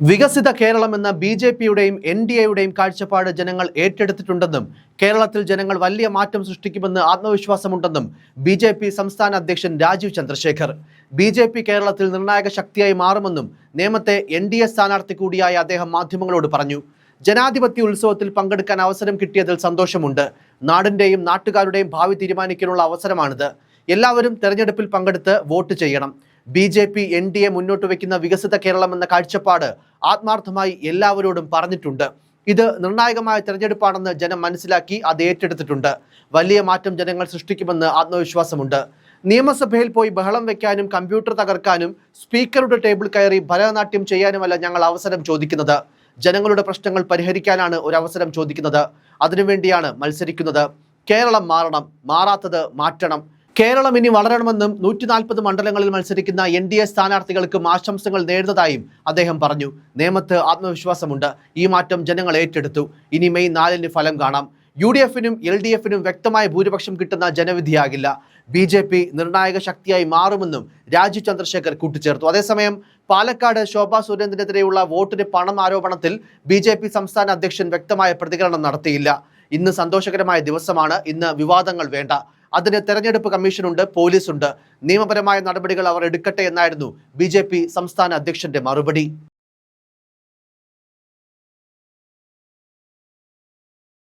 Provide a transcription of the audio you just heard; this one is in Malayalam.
വികസിത കേരളം എന്ന ബി.ജെ.പിയുടെയും എൻ.ഡി.എയുടെയും കാഴ്ചപ്പാട് ജനങ്ങൾ ഏറ്റെടുത്തിട്ടുണ്ടെന്നും കേരളത്തിൽ ജനങ്ങൾ വലിയ മാറ്റം സൃഷ്ടിക്കുമെന്ന് ആത്മവിശ്വാസമുണ്ടെന്നും ബി.ജെ.പി സംസ്ഥാന അധ്യക്ഷൻ രാജീവ് ചന്ദ്രശേഖർ. ബി.ജെ.പി കേരളത്തിൽ നിർണായക ശക്തിയായി മാറുമെന്നും നേമത്തെ എൻ.ഡി.എ സ്ഥാനാർത്ഥി കൂടിയായ അദ്ദേഹം മാധ്യമങ്ങളോട് പറഞ്ഞു. ജനാധിപത്യ ഉത്സവത്തിൽ പങ്കെടുക്കാൻ അവസരം കിട്ടിയതിൽ സന്തോഷമുണ്ട്. നാടിന്റെയും നാട്ടുകാരുടെയും ഭാവി തീരുമാനിക്കാനുള്ള അവസരമാണിത്. എല്ലാവരും തെരഞ്ഞെടുപ്പിൽ പങ്കെടുത്ത് വോട്ട് ചെയ്യണം. ബി.ജെ.പി എൻ.ഡി.എ മുന്നോട്ട് വയ്ക്കുന്ന വികസിത കേരളം എന്ന കാഴ്ചപ്പാട് ആത്മാർത്ഥമായി എല്ലാവരോടും പറഞ്ഞിട്ടുണ്ട്. ഇത് നിർണായകമായ തെരഞ്ഞെടുപ്പാണെന്ന് ജനം മനസ്സിലാക്കി അത് ഏറ്റെടുത്തിട്ടുണ്ട്. വലിയ മാറ്റം ജനങ്ങൾ സൃഷ്ടിക്കുമെന്ന് ആത്മവിശ്വാസമുണ്ട്. നിയമസഭയിൽ പോയി ബഹളം വെക്കാനും കമ്പ്യൂട്ടർ തകർക്കാനും സ്പീക്കറുടെ ടേബിൾ കയറി ഭരതനാട്യം ചെയ്യാനുമല്ല ഞങ്ങൾ അവസരം ചോദിക്കുന്നത്. ജനങ്ങളുടെ പ്രശ്നങ്ങൾ പരിഹരിക്കാനാണ് ഒരു അവസരം ചോദിക്കുന്നത്. അതിനുവേണ്ടിയാണ് മത്സരിക്കുന്നത്. കേരളം മാറണം, മാറാത്തത് മാറ്റണം. കേരളം ഇനി വളരണമെന്നും 140 മണ്ഡലങ്ങളിൽ മത്സരിക്കുന്ന എൻ.ഡി.എ സ്ഥാനാർത്ഥികൾക്കും ആശംസകൾ നേരുന്നതായും അദ്ദേഹം പറഞ്ഞു. നേമത്ത് ആത്മവിശ്വാസമുണ്ട്. ഈ മാറ്റം ജനങ്ങൾ ഏറ്റെടുത്തു. ഇനി മെയ് 4-ന് ഫലം കാണാം. UDF-നും LDF-നും വ്യക്തമായ ഭൂരിപക്ഷം കിട്ടുന്ന ജനവിധിയാകില്ല. ബി.ജെ.പി നിർണായക ശക്തിയായി മാറുമെന്നും രാജീവ് ചന്ദ്രശേഖർ കൂട്ടിച്ചേർത്തു. അതേസമയം പാലക്കാട് ശോഭാ സുരേന്ദ്രനെതിരെയുള്ള വോട്ടിന് പണം ആരോപണത്തിൽ ബി.ജെ.പി സംസ്ഥാന അധ്യക്ഷൻ വ്യക്തമായ പ്രതികരണം നടത്തിയില്ല. ഇന്ന് സന്തോഷകരമായ ദിവസമാണ്. ഇന്ന് വിവാദങ്ങൾ വേണ്ട. അതിന് തെരഞ്ഞെടുപ്പ് കമ്മീഷനുണ്ട്, പോലീസുണ്ട്. നിയമപരമായ നടപടികൾ അവർ എടുക്കട്ടെ എന്നായിരുന്നു ബി.ജെ.പി സംസ്ഥാന അധ്യക്ഷന്റെ മറുപടി.